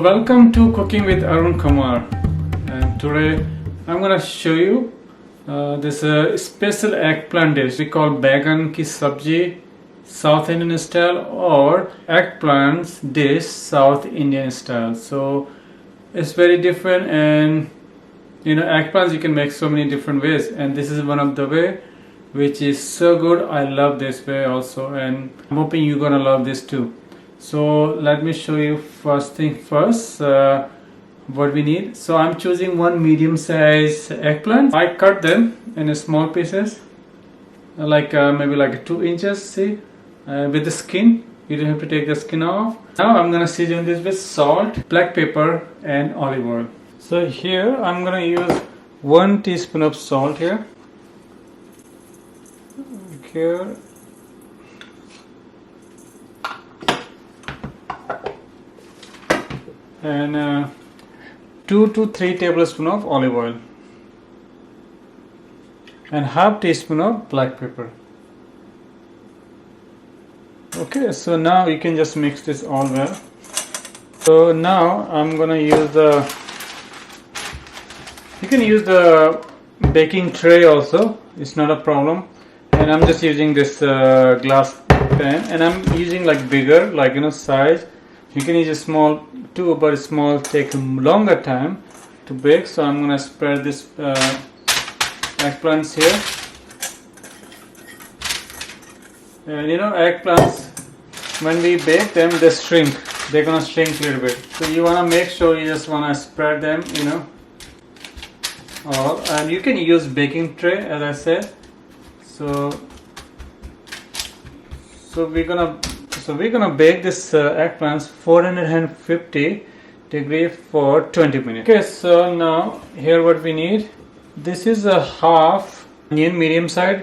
Welcome to Cooking with Arun Kumar, and today I'm gonna show you this special eggplant dish we call Baigan ki sabji South Indian style or eggplants dish South Indian style. So it's very different, and eggplants you can make so many different ways, and this is one of the way which is so good. I love this way also, and I'm hoping you're gonna love this too. So let me show you first thing first what we need. So I'm choosing one medium size eggplant. I cut them in small pieces like maybe like 2 inches, see, with the skin. You don't have to take the skin off. Now I'm gonna season this with salt, black pepper and olive oil. So here I'm gonna use 1 teaspoon of salt here. Here and 2 to 3 tablespoons of olive oil and half teaspoon of black pepper. Okay, so now you can just mix this all well. So now I'm gonna use you can use the baking tray also, it's not a problem. And I'm just using this glass pan, and I'm using like bigger, like size. You can use a small too, but small take longer time to bake. So I'm gonna spread this eggplants here. And eggplants, when we bake them, they shrink. They're gonna shrink a little bit. So you wanna make sure you just wanna spread them, all. And you can use baking tray, as I said. So we're gonna bake this eggplants 450 degrees for 20 minutes. Okay, so now here what we need. This is a half onion, medium size,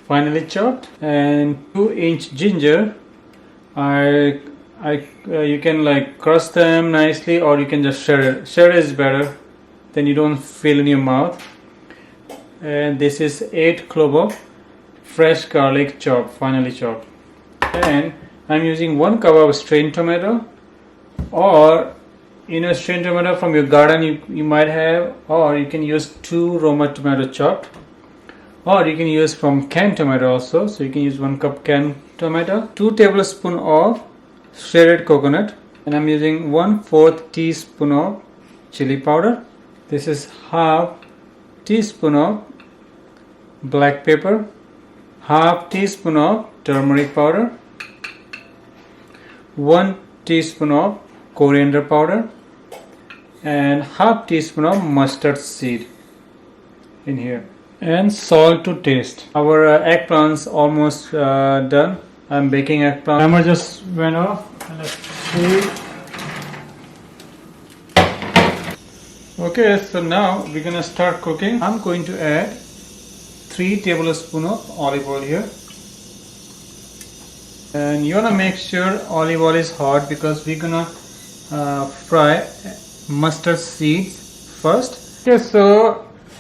finely chopped, and 2-inch ginger. You can like crush them nicely, or you can just shred it. Shred is better, then you don't feel in your mouth. And this is 8 cloves of fresh garlic chopped, finely chopped. And I'm using 1 cup of strained tomato, or strained tomato from your garden you might have, or you can use 2 Roma tomato chopped, or you can use from canned tomato also. So you can use 1 cup canned tomato, 2 tablespoons of shredded coconut, and I'm using 1/4 teaspoon of chili powder. This is half teaspoon of black pepper, half teaspoon of turmeric powder, 1 teaspoon of coriander powder, and half teaspoon of mustard seed in here, and salt to taste. Our eggplants almost done. I'm baking eggplant. Timer just went off. Let's see. Okay, so now we're gonna start cooking. I'm going to add 3 tablespoons of olive oil here. And you wanna make sure olive oil is hot, because we're gonna fry mustard seeds first. Okay, so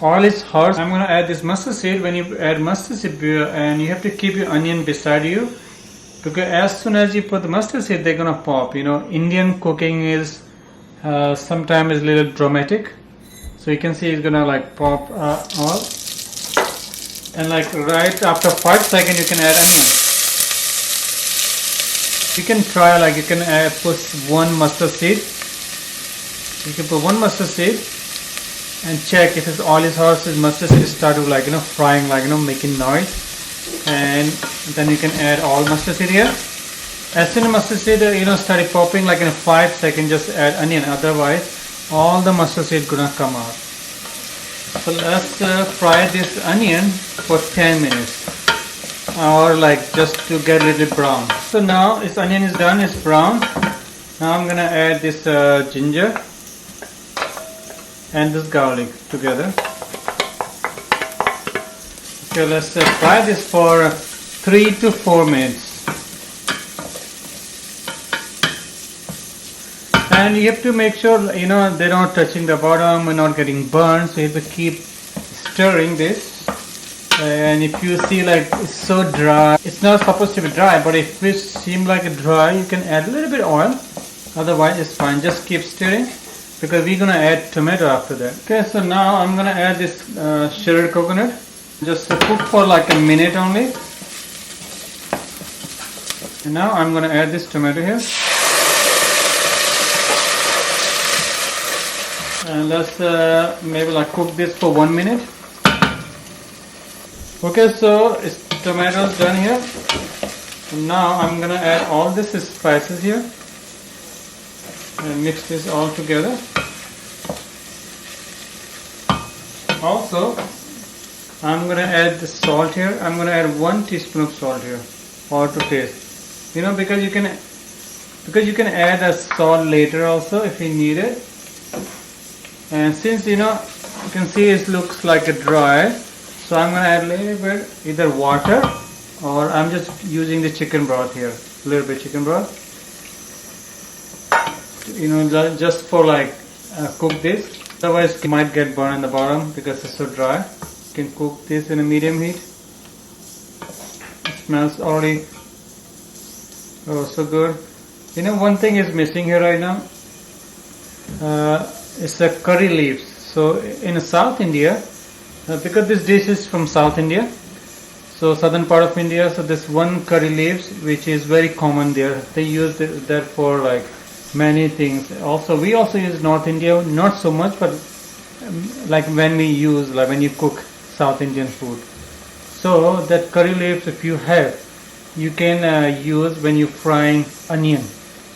oil is hot. I'm gonna add this mustard seed. When you add mustard seed, and you have to keep your onion beside you, because as soon as you put the mustard seed, they're gonna pop. Indian cooking is sometimes a little dramatic. So you can see it's gonna like pop all. And like right after 5 seconds, you can add onion. You can try, like you can put 1 mustard seed. You can put 1 mustard seed and check if oil is hot. So mustard seed start to like frying, like making noise, and then you can add all mustard seed here. As soon as mustard seed started popping, like in 5 seconds, just add onion. Otherwise, all the mustard seed gonna come out. So let's fry this onion for 10 minutes, or like just to get a little brown. So now this onion is done, it's brown. Now I'm gonna add this ginger and this garlic together. Okay, let's fry this for 3 to 4 minutes. And you have to make sure they're not touching the bottom and not getting burned. So you have to keep stirring this. And if you see like it's so dry, it's not supposed to be dry, but if it seems like dry, you can add a little bit of oil otherwise it's fine. Just keep stirring because we're gonna add tomato after that. Okay, so now I'm gonna add this shredded coconut. Just cook for like a minute only. And now I'm gonna add this tomato here. And let's maybe like cook this for 1 minute. Okay, so it's tomatoes done here. And now I'm gonna add all this spices here and mix this all together. Also, I'm gonna add the salt here. I'm gonna add 1 teaspoon of salt here, or to taste. You know, because you can add a salt later also if you need it. And since you can see it looks like a dry, so I'm gonna add a little bit either water or I'm just using the chicken broth here, a little bit chicken broth. Just for like cook this. Otherwise it might get burned in the bottom because it's so dry. You can cook this in a medium heat. It smells already so good. One thing is missing here right now. It's the curry leaves. So in South India, because this dish is from South India, so southern part of India, so this one curry leaves which is very common there. They use that for like many things. Also, we also use North India, not so much, but like when you cook South Indian food. So that curry leaves, if you have, you can use when you frying onion,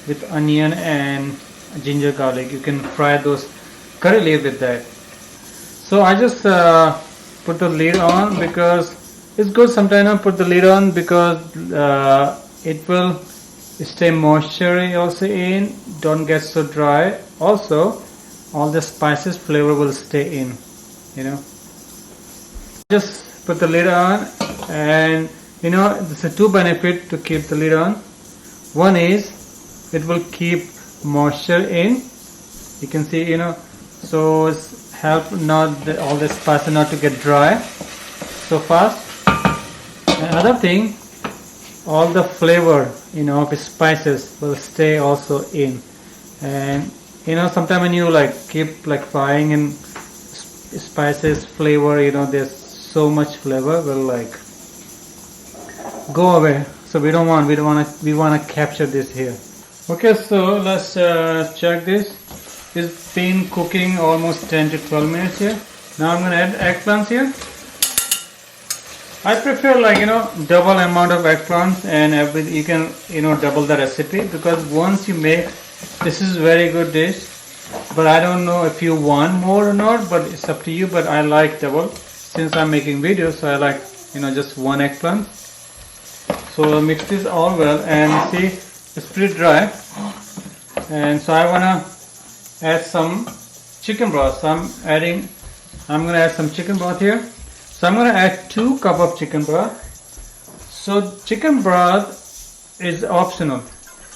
with onion and ginger garlic. You can fry those curry leaves with that. So I just put the lid on because it's good sometimes I put the lid on because it will stay moisture also in, don't get so dry. Also, all the spices flavor will stay in. Just put the lid on, and there's a 2 benefit to keep the lid on. One is it will keep moisture in. You can see, so it's help all the spices not to get dry so fast. Another thing, all the flavor of spices will stay also in. And sometimes when you keep frying and spices flavor, there's so much flavor will go away. So we want to capture this here. Okay, so let's check this. It's been cooking almost 10 to 12 minutes here. Now I'm going to add eggplants here. I prefer double amount of eggplants, and you can double the recipe, because once you make, this is very good dish. But I don't know if you want more or not, but it's up to you. But I like double. Since I'm making videos, so I like just 1 eggplant. So I'll mix this all well, and see it's pretty dry. And so I wanna add some chicken broth. So I'm gonna add some chicken broth here. So I'm gonna add 2 cups of chicken broth. So chicken broth is optional.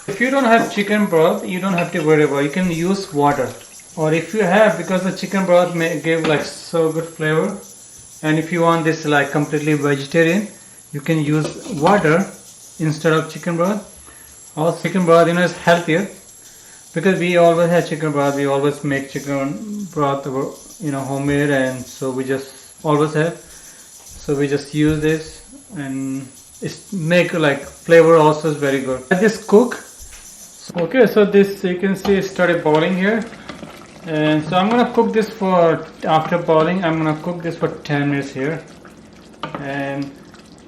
If you don't have chicken broth, you don't have to worry about it. You can use water. Or if you have, because the chicken broth may give so good flavor. And if you want this completely vegetarian, you can use water instead of chicken broth. Also chicken broth is healthier, because we always have chicken broth. We always make chicken broth homemade, and so we just always have. So we just use this, and it's make flavor also is very good. Let this cook. Okay, so this you can see it started boiling here. And so I'm gonna cook this after boiling, I'm gonna cook this for 10 minutes here. And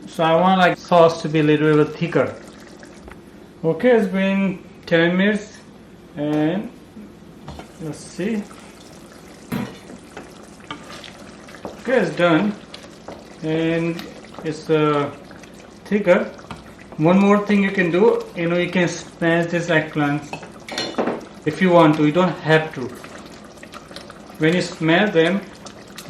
so I want sauce to be a little bit thicker. Okay, it's been 10 minutes, and let's see. Okay, it's done, and it's thicker. One more thing you can do, you can smash this eggplant if you want to. You don't have to. When you smash them,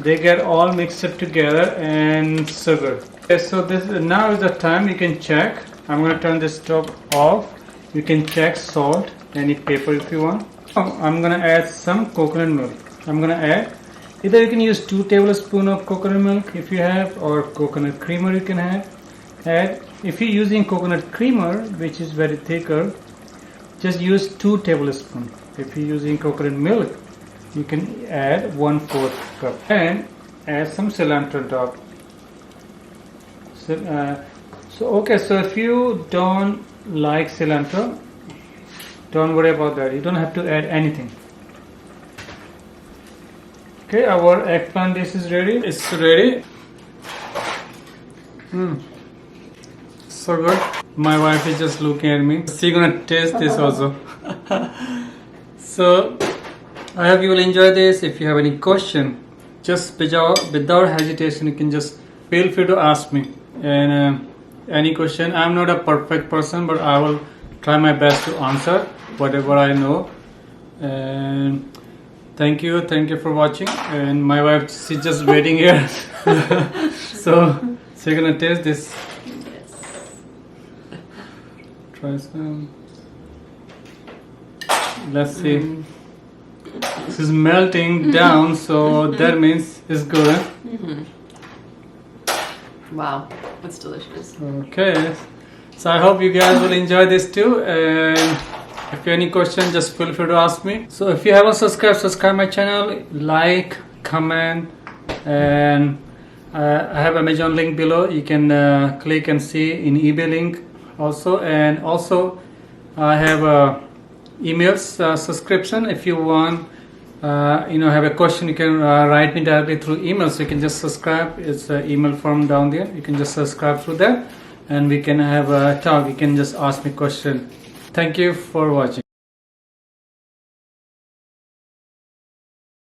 they get all mixed up together and so good. Okay, so now is the time you can check. I'm going to turn this stove off. You can check salt, any pepper if you want. I'm going to add some coconut milk. I'm going to add, either you can use 2 tablespoons of coconut milk if you have, or coconut creamer you can add. If you're using coconut creamer, which is very thicker, just use 2 tablespoons. If you're using coconut milk, you can add 1/4 cup and add some cilantro on top. So if you don't like cilantro, don't worry about that. You don't have to add anything. Okay, our eggplant dish is ready. It's ready. So good. My wife is just looking at me. She's gonna taste this also. So I hope you will enjoy this. If you have any question, just without hesitation, you can just feel free to ask me. And any question, I'm not a perfect person, but I will try my best to answer whatever I know. And thank you for watching. And my wife, she's just waiting here. So she's gonna taste this. Try some. Let's see. This is melting down, so that means it's good. Huh? Wow, that's delicious. Okay, so I hope you guys will enjoy this too. And if you have any questions, just feel free to ask me. So if you haven't subscribe my channel, like, comment, and I have Amazon link below. You can click and see in eBay link also. And also I have a email subscription. If you want have a question, you can write me directly through email. So you can just subscribe. It's an email form down there. You can just subscribe through that, and we can have a talk. You can just ask me question. Thank you for watching.